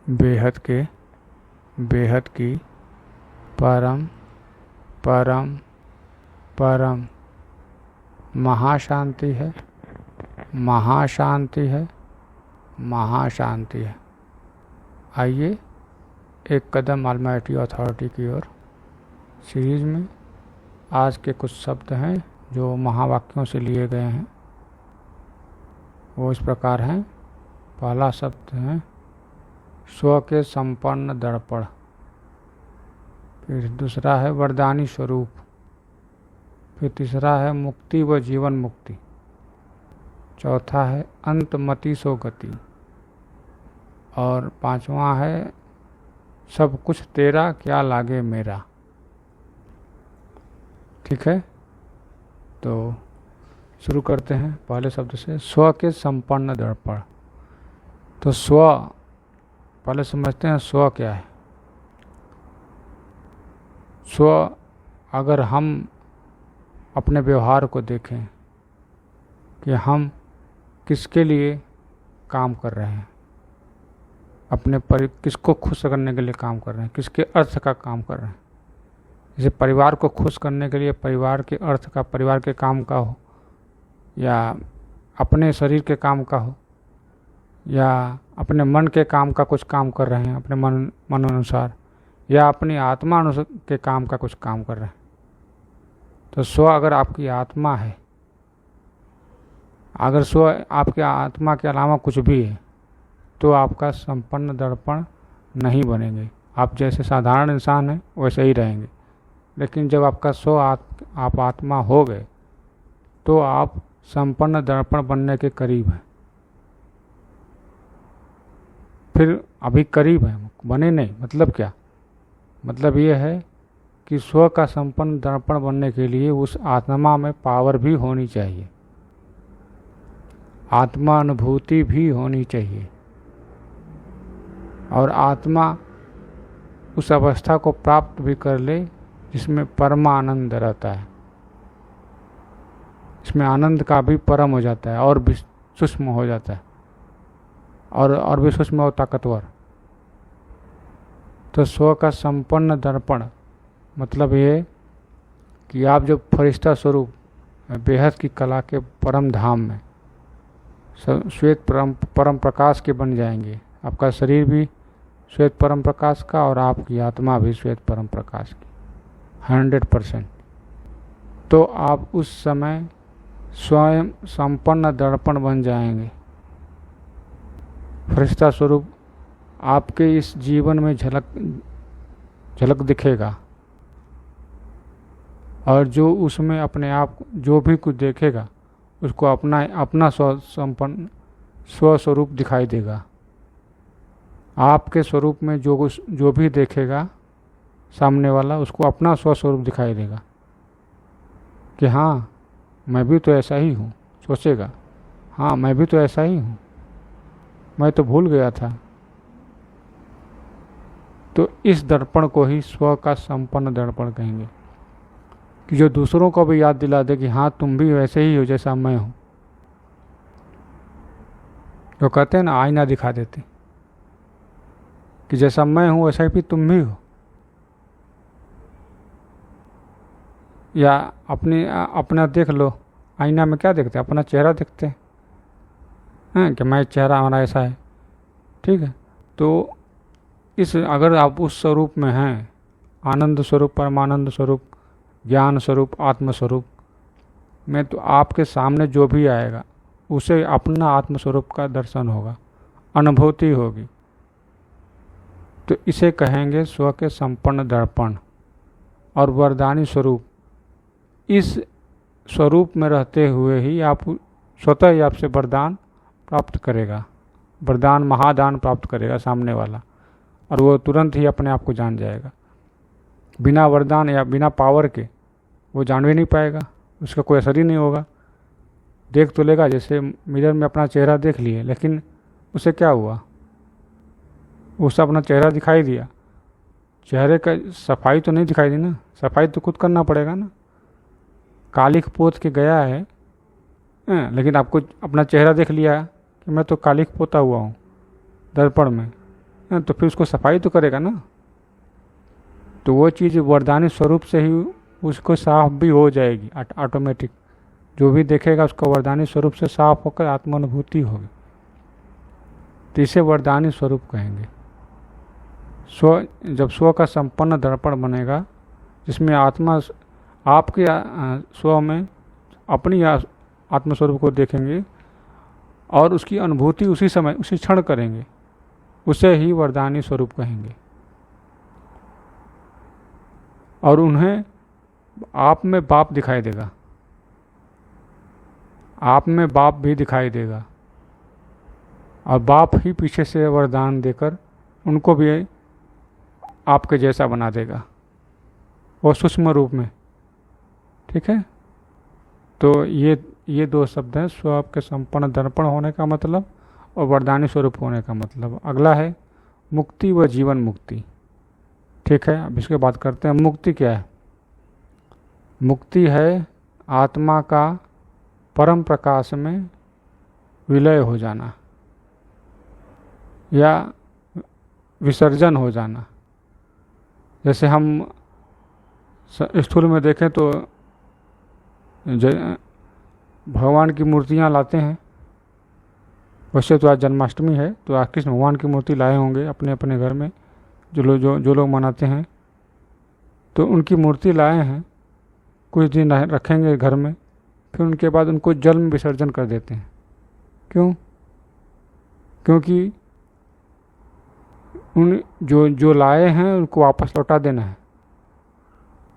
बेहद के, बेहद की, परम परम परम महाशांति है, महाशांति है, महाशांति है। आइए एक कदम ऑलमाइटी अथॉरिटी की ओर। सीरीज में आज के कुछ शब्द हैं जो महावाक्यों से लिए गए हैं। वो इस प्रकार हैं। पहला शब्द है स्व के संपन्न दर्पण। फिर दूसरा है वरदानी स्वरूप। फिर तीसरा है मुक्ति व जीवन मुक्ति। चौथा है अंतमति सो गति। और पांचवा है सब कुछ तेरा क्या लागे मेरा। ठीक है, तो शुरू करते हैं पहले शब्द से, स्व के संपन्न दर्पण। तो स्व पहले समझते हैं स्व क्या है। स्व अगर हम अपने व्यवहार को देखें कि हम किसके लिए काम कर रहे हैं, किसको खुश करने के लिए काम कर रहे हैं, किसके अर्थ का काम कर रहे हैं। जैसे परिवार को खुश करने के लिए परिवार के अर्थ का, परिवार के काम का हो, या अपने शरीर के काम का हो, या अपने मन के काम का कुछ काम कर रहे हैं अपने मन अनुसार, या अपनी आत्मा अनुसार के काम का कुछ काम कर रहे हैं। तो स्व अगर आपकी आत्मा है, अगर स्व आपके आत्मा के अलावा कुछ भी है, तो आपका संपन्न दर्पण नहीं बनेंगे। आप जैसे साधारण इंसान हैं वैसे ही रहेंगे। लेकिन जब आपका स्व आप आत्मा हो गए तो आप संपन्न दर्पण बनने के करीब हैं। फिर अभी करीब हैं, बने नहीं। मतलब क्या? मतलब ये है कि स्व का संपन्न दर्पण बनने के लिए उस आत्मा में पावर भी होनी चाहिए, आत्मा अनुभूति भी होनी चाहिए, और आत्मा उस अवस्था को प्राप्त भी कर ले जिसमें परमानंद रहता है। इसमें आनंद का भी परम हो जाता है और भी सूक्ष्म हो जाता है, और भी सूक्ष्म और ताकतवर। तो स्व का संपन्न दर्पण मतलब ये कि आप जब फरिश्ता स्वरूप बेहद की कला के परम धाम में श्वेत परम प्रकाश के बन जाएंगे। आपका शरीर भी श्वेत परम प्रकाश का और आपकी आत्मा भी श्वेत परम प्रकाश की 100%। तो आप उस समय स्वयं संपन्न दर्पण बन जाएंगे। फरिश्ता स्वरूप आपके इस जीवन में झलक दिखेगा, और जो उसमें अपने आप जो भी कुछ देखेगा उसको अपना स्व स्वरूप दिखाई देगा। आपके स्वरूप में जो भी देखेगा सामने वाला, उसको अपना स्व स्वरूप दिखाई देगा कि हाँ मैं भी तो ऐसा ही हूँ। सोचेगा हाँ मैं भी तो ऐसा ही हूँ, मैं तो भूल गया था। तो इस दर्पण को ही स्व का संपन्न दर्पण कहेंगे, कि जो दूसरों को भी याद दिला दे कि हाँ तुम भी वैसे ही हो जैसा मैं हूँ। जो कहते हैं ना, आईना दिखा देते कि जैसा मैं हूँ वैसा ही तुम भी हो। या अपना देख लो, आईना में क्या देखते हैं? अपना चेहरा देखते हैं कि मैं चेहरा हमारा ऐसा है। ठीक है, तो अगर आप उस स्वरूप में हैं, आनंद स्वरूप, परमानंद स्वरूप, ज्ञान स्वरूप, आत्म स्वरूप में, तो आपके सामने जो भी आएगा उसे अपना आत्म स्वरूप का दर्शन होगा, अनुभूति होगी। तो इसे कहेंगे स्व के संपन्न दर्पण। और वरदानी स्वरूप, इस स्वरूप में रहते हुए ही आप स्वतः ही आपसे वरदान प्राप्त करेगा, वरदान महादान प्राप्त करेगा सामने वाला, और वो तुरंत ही अपने आप को जान जाएगा। बिना वरदान या बिना पावर के वो जान भी नहीं पाएगा, उसका कोई असर ही नहीं होगा। देख तो लेगा, जैसे मिरर में अपना चेहरा देख लिए, लेकिन उसे क्या हुआ? उसे अपना चेहरा दिखाई दिया, चेहरे का सफाई तो नहीं दिखाई दी ना। सफाई तो खुद करना पड़ेगा ना। कालिख पोत के गया है, लेकिन आपको अपना चेहरा देख लिया कि मैं तो कालिख पोता हुआ हूँ दर्पण में, तो फिर उसको सफाई तो करेगा ना। तो वो चीज़ वरदानी स्वरूप से ही उसको साफ भी हो जाएगी ऑटोमेटिक। जो भी देखेगा उसको वरदानी स्वरूप से साफ होकर आत्मानुभूति होगी। तो इसे वरदानी स्वरूप कहेंगे। जब स्व का संपन्न दर्पण बनेगा, जिसमें आत्मा आपके स्व में अपनी आत्मस्वरूप को देखेंगे और उसकी अनुभूति उसी समय उसी क्षण करेंगे, उसे ही वरदानी स्वरूप कहेंगे। और उन्हें आप में बाप दिखाई देगा, आप में बाप भी दिखाई देगा, और बाप ही पीछे से वरदान देकर उनको भी आपके जैसा बना देगा, वो सूक्ष्म रूप में। ठीक है। तो ये दो शब्द हैं, स्व के संपन्न दर्पण होने का मतलब और वरदानी स्वरूप होने का मतलब। अगला है मुक्ति व जीवन मुक्ति। ठीक है, अब इसके बात करते हैं। मुक्ति क्या है? मुक्ति है आत्मा का परम प्रकाश में विलय हो जाना या विसर्जन हो जाना। जैसे हम स्थूल में देखें तो भगवान की मूर्तियाँ लाते हैं। वैसे तो आज जन्माष्टमी है, तो आज कृष्ण भगवान की मूर्ति लाए होंगे अपने अपने घर में, जो लोग मनाते हैं। तो उनकी मूर्ति लाए हैं, कुछ दिन रखेंगे घर में, फिर उनके बाद उनको जल में विसर्जन कर देते हैं। क्यों? क्योंकि उन जो लाए हैं उनको वापस लौटा देना है।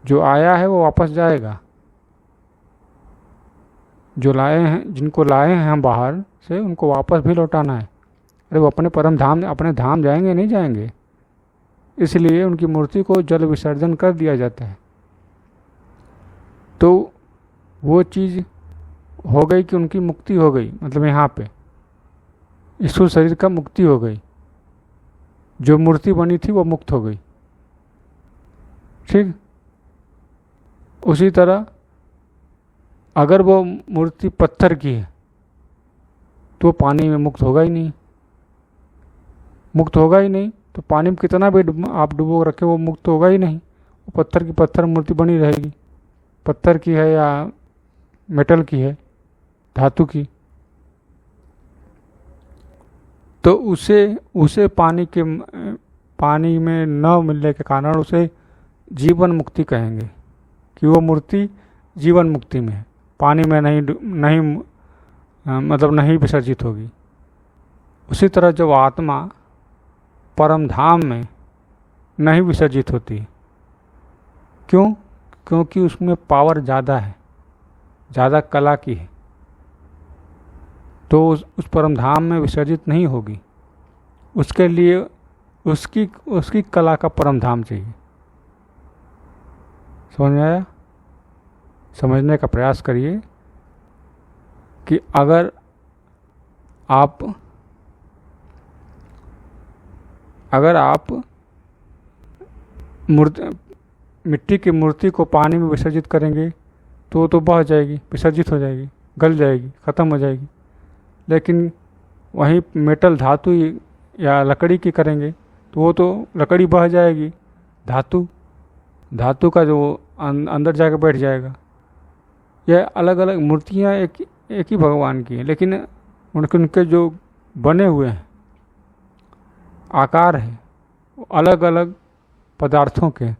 जो आया है वो वापस जाएगा। जो लाए हैं, जिनको लाए हैं हम बाहर से, उनको वापस भी लौटाना है। अरे वो अपने परम धाम, अपने धाम जाएंगे नहीं जाएंगे, इसलिए उनकी मूर्ति को जल विसर्जन कर दिया जाता है। तो वो चीज़ हो गई कि उनकी मुक्ति हो गई, मतलब यहाँ पे स्थूल शरीर का मुक्ति हो गई। जो मूर्ति बनी थी वो मुक्त हो गई। ठीक। उसी तरह अगर वो मूर्ति पत्थर की है तो पानी में मुक्त होगा ही नहीं, मुक्त होगा ही नहीं। तो पानी में कितना भी आप डुबो रखे वो मुक्त होगा ही नहीं। वो पत्थर की पत्थर मूर्ति बनी रहेगी, पत्थर की है या मेटल की है, धातु की। तो उसे पानी में न मिलने के कारण उसे जीवन मुक्ति कहेंगे कि वो मूर्ति जीवन मुक्ति में है, पानी में नहीं विसर्जित होगी। उसी तरह जब आत्मा परम धाम में नहीं विसर्जित होती। क्यों? क्योंकि उसमें पावर ज़्यादा है, ज़्यादा कला की है, तो उस परम धाम में विसर्जित नहीं होगी। उसके लिए उसकी कला का परम धाम चाहिए। समझ में आया? समझने का प्रयास करिए कि अगर आप मिट्टी की मूर्ति को पानी में विसर्जित करेंगे तो बह जाएगी, विसर्जित हो जाएगी, गल जाएगी, ख़त्म हो जाएगी। लेकिन वहीं मेटल धातु या लकड़ी की करेंगे तो वो तो लकड़ी बह जाएगी, धातु का जो अंदर जाकर बैठ जाएगा। यह अलग अलग मूर्तियाँ एक ही भगवान की हैं, लेकिन उनके जो बने हुए हैं आकार है अलग अलग पदार्थों के।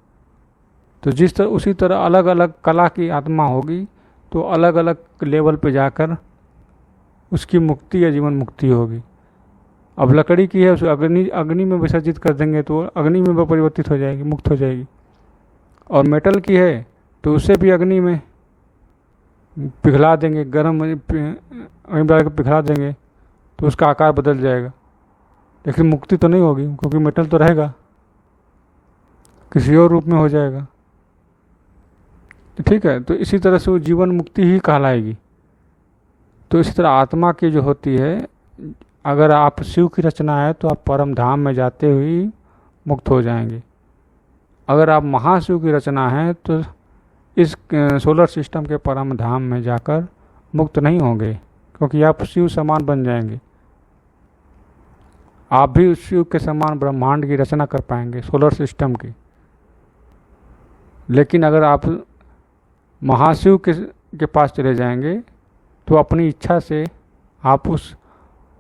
तो उसी तरह अलग अलग कला की आत्मा होगी तो अलग अलग लेवल पे जाकर उसकी मुक्ति या जीवन मुक्ति होगी। अब लकड़ी की है, उसे अग्नि में विसर्जित कर देंगे तो अग्नि में वो परिवर्तित हो जाएगी, मुक्त हो जाएगी। और मेटल की है तो उसे भी अग्नि में पिघला देंगे, गर्म डाल के पिघला देंगे तो उसका आकार बदल जाएगा, लेकिन मुक्ति तो नहीं होगी क्योंकि मेटल तो रहेगा, किसी और रूप में हो जाएगा। ठीक है। तो इसी तरह से वो जीवन मुक्ति ही कहलाएगी। तो इसी तरह आत्मा की जो होती है, अगर आप शिव की रचना है तो आप परम धाम में जाते हुए मुक्त हो जाएंगे। अगर आप महाशिव की रचना है तो इस सोलर सिस्टम के परम धाम में जाकर मुक्त नहीं होंगे, क्योंकि आप शिव समान बन जाएंगे। आप भी उस शिव के समान ब्रह्मांड की रचना कर पाएंगे, सोलर सिस्टम की। लेकिन अगर आप महाशिव के पास चले जाएंगे तो अपनी इच्छा से आप उस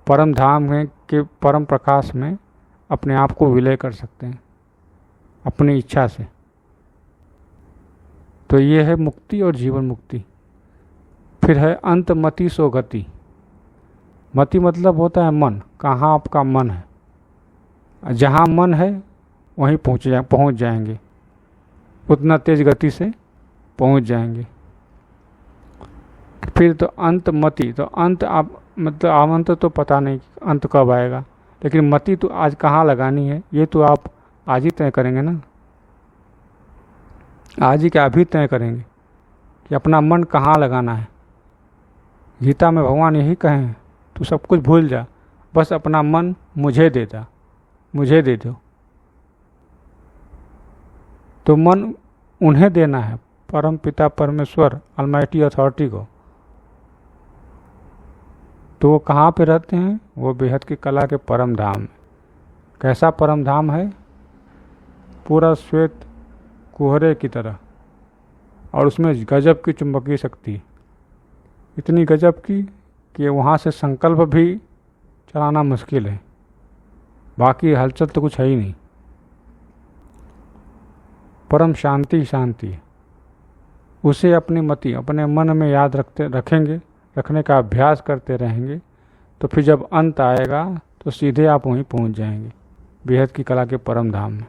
परम धाम में के परम प्रकाश में अपने आप को विलय कर सकते हैं अपनी इच्छा से। तो ये है मुक्ति और जीवन मुक्ति। फिर है अंत मति सो गति। मति मतलब होता है मन, कहाँ आपका मन है। जहाँ मन है वहीं पहुँच जाएंगे, उतना तेज गति से पहुँच जाएंगे। फिर तो अंत मति, तो अंत आप मतलब अंत तो पता नहीं अंत कब आएगा, लेकिन मति तो आज कहाँ लगानी है ये तो आप आज ही तय करेंगे ना। आज ही क्या अभी तय करेंगे कि अपना मन कहाँ लगाना है। गीता में भगवान यही कहे हैं, तू सब कुछ भूल जा, बस अपना मन मुझे दे दा, मुझे दे दो। तो मन उन्हें देना है, परम पिता परमेश्वर अलमाइटी अथॉरिटी को। तो वो कहाँ पे रहते हैं? वो बेहद की कला के परम धाम में। कैसा परम धाम है? पूरा श्वेत कुहरे की तरह, और उसमें गजब की चुंबकीय शक्ति, इतनी गजब की कि वहाँ से संकल्प भी चलाना मुश्किल है, बाकी हलचल तो कुछ है ही नहीं। परम शांति शांति, उसे अपनी मति अपने मन में याद रखने का अभ्यास करते रहेंगे, तो फिर जब अंत आएगा तो सीधे आप वहीं पहुंच जाएंगे बेहद की कला के परम धाम में।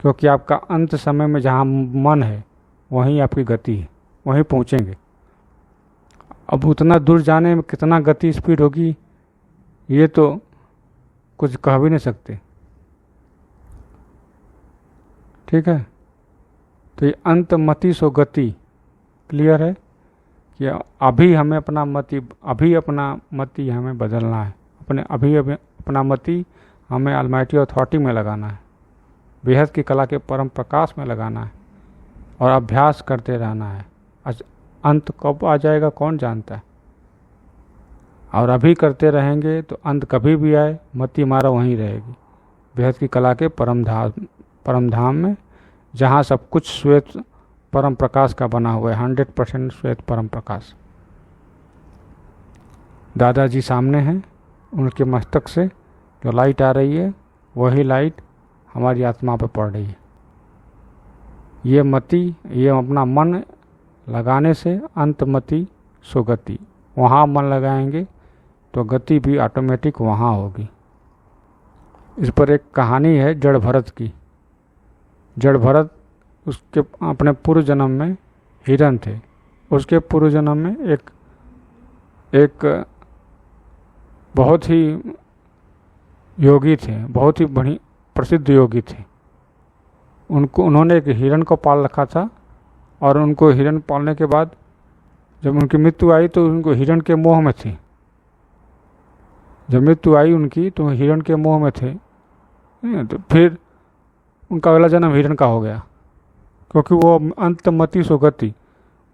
क्योंकि आपका अंत समय में जहाँ मन है वहीं आपकी गति है, वहीं पहुँचेंगे। अब उतना दूर जाने में कितना गति स्पीड होगी ये तो कुछ कह भी नहीं सकते। ठीक है, तो ये अंत मति सो गति क्लियर है कि अभी हमें अपना मति हमें बदलना है, अपना मति हमें अलमाइटी अथॉरिटी में लगाना है, बेहद की कला के परम प्रकाश में लगाना है, और अभ्यास करते रहना है। अंत कब आ जाएगा कौन जानता है, और अभी करते रहेंगे तो अंत कभी भी आए मति हमारा वहीं रहेगी बेहद की कला के परम धाम में, जहाँ सब कुछ श्वेत परम प्रकाश का बना हुआ है, 100% श्वेत परम प्रकाश। दादाजी सामने हैं, उनके मस्तक से जो लाइट आ रही है वही लाइट हमारी आत्मा पर पड़ रही है। ये मति, ये अपना मन लगाने से अंत मति सुगति, वहाँ मन लगाएंगे तो गति भी ऑटोमेटिक वहाँ होगी। इस पर एक कहानी है जड़ भरत की। जड़ भरत उसके अपने पूर्व जन्म में हिरण थे, उसके पूर्व जन्म में एक बहुत ही योगी थे, बहुत ही बड़ी प्रसिद्ध योगी थे। उन्होंने एक हिरण को पाल रखा था, और उनको हिरण पालने के बाद जब उनकी मृत्यु आई तो उनको हिरण के मोह में थे। जब मृत्यु आई उनकी तो हिरण के मोह में थे, तो फिर उनका अगला जन्म हिरण का हो गया, क्योंकि वो अंत मति सुगति,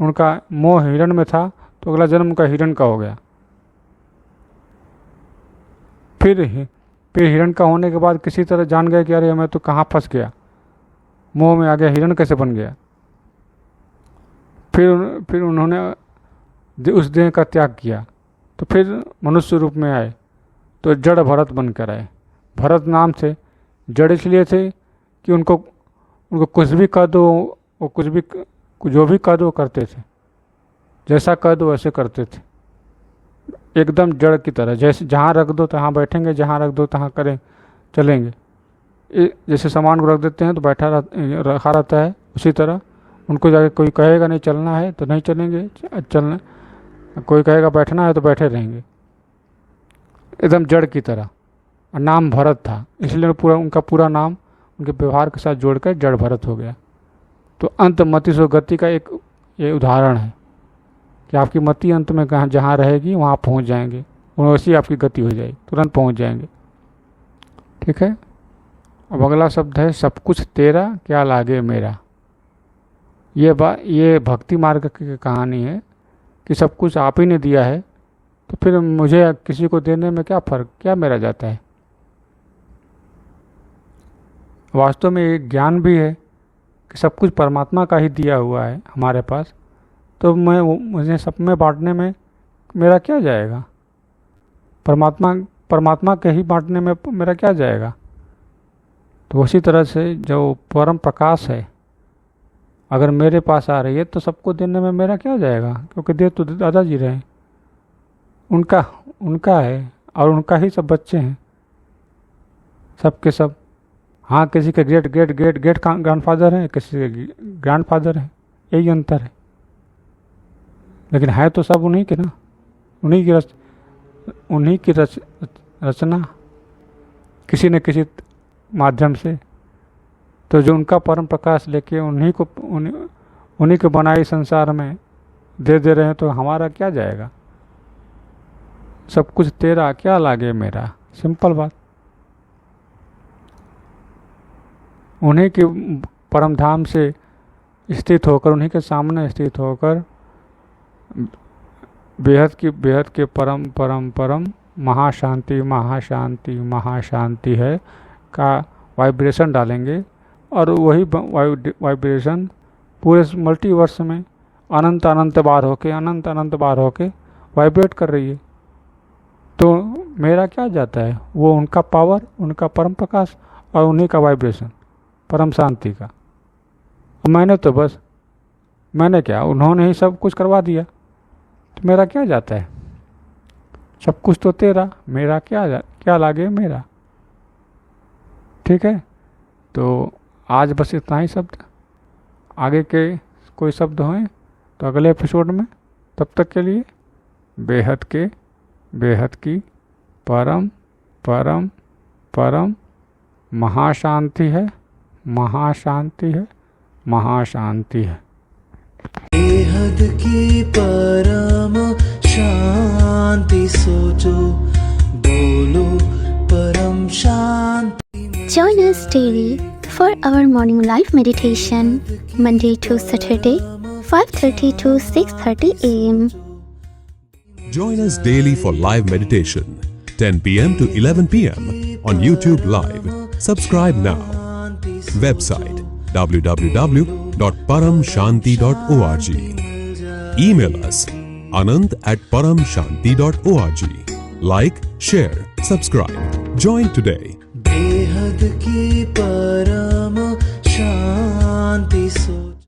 उनका मोह हिरण में था तो अगला जन्म उनका हिरण का हो गया। फिर हिरण का होने के बाद किसी तरह जान गए कि अरे मैं तो कहाँ फंस गया, मोह में आ गया, हिरण कैसे बन गया। फिर उन्होंने उस देह का त्याग किया, तो फिर मनुष्य रूप में आए, तो जड़ भरत बनकर आए। भरत नाम से जड़ इसलिए थे कि उनको कुछ भी कह दो, वो जो भी कह दो करते थे, जैसा कह दो वैसे करते थे, एकदम जड़ की तरह। जैसे जहाँ रख दो तहाँ बैठेंगे, जहाँ रख दो तहाँ चलेंगे। जैसे सामान को रख देते हैं तो रखा रहता है, उसी तरह उनको जाके कोई कहेगा नहीं चलना है तो नहीं चलेंगे, चलना कोई कहेगा बैठना है तो बैठे रहेंगे, एकदम जड़ की तरह। और नाम भरत था, इसलिए उनका पूरा नाम उनके व्यवहार के साथ जोड़कर जड़ भरत हो गया। तो अंत मति सो गति का एक ये उदाहरण है कि आपकी मति अंत में जहाँ रहेगी वहाँ पहुँच जाएंगे, वैसी आपकी गति हो जाएगी, तुरंत पहुँच जाएंगे। ठीक है, अब अगला शब्द है सब कुछ तेरा क्या लागे मेरा। ये भक्ति मार्ग की कहानी है कि सब कुछ आप ही ने दिया है, तो फिर मुझे किसी को देने में क्या फ़र्क, क्या मेरा जाता है। वास्तव में एक ज्ञान भी है कि सब कुछ परमात्मा का ही दिया हुआ है हमारे पास, तो मुझे सब में बांटने में मेरा क्या जाएगा? परमात्मा के ही बांटने में मेरा क्या जाएगा? तो उसी तरह से जो परम प्रकाश है अगर मेरे पास आ रही है तो सबको देने में मेरा क्या जाएगा? क्योंकि दे तो दादाजी रहे हैं, उनका है और उनका ही सब बच्चे हैं, सब के सब। हाँ, किसी के great great great great grandfather है, किसी के ग्रैंडफादर है, यही अंतर है। लेकिन है तो सब उन्हीं के ना, उन्हीं की रचना किसी न किसी माध्यम से। तो जो उनका परम प्रकाश लेके उन्हीं के बनाई संसार में दे रहे हैं, तो हमारा क्या जाएगा? सब कुछ तेरा, क्या लागे मेरा, सिंपल बात। उन्हीं के परम धाम से स्थित होकर, उन्हीं के सामने स्थित होकर बेहद के परम परम परम महाशांति महाशांति महाशांति है का वाइब्रेशन डालेंगे, और वही वाइब्रेशन पूरे मल्टीवर्स में अनंत बार होके वाइब्रेट कर रही है। तो मेरा क्या जाता है? वो उनका पावर, उनका परम प्रकाश और उन्हीं का वाइब्रेशन परम शांति का। मैंने क्या, उन्होंने ही सब कुछ करवा दिया, तो मेरा क्या जाता है? सब कुछ तो तेरा, मेरा क्या लागे मेरा। ठीक है, तो आज बस इतना ही शब्द। आगे के कोई शब्द हों तो अगले एपिसोड में। तब तक के लिए बेहद की परम परम परम महाशांति है, महाशांति है, महाशांति है। बेहद की परम शांति सोचो, बोलो परम शांति। Join us daily for our morning live meditation, Monday to Saturday, 5:30 to 6:30 a.m. Join us daily for live meditation, 10 p.m. to 11 p.m. on YouTube Live. Subscribe now. Website www.paramshanti.org. Email us anant@paramshanti.org. Like, share, subscribe. Join today. बेहद की परम शांति सो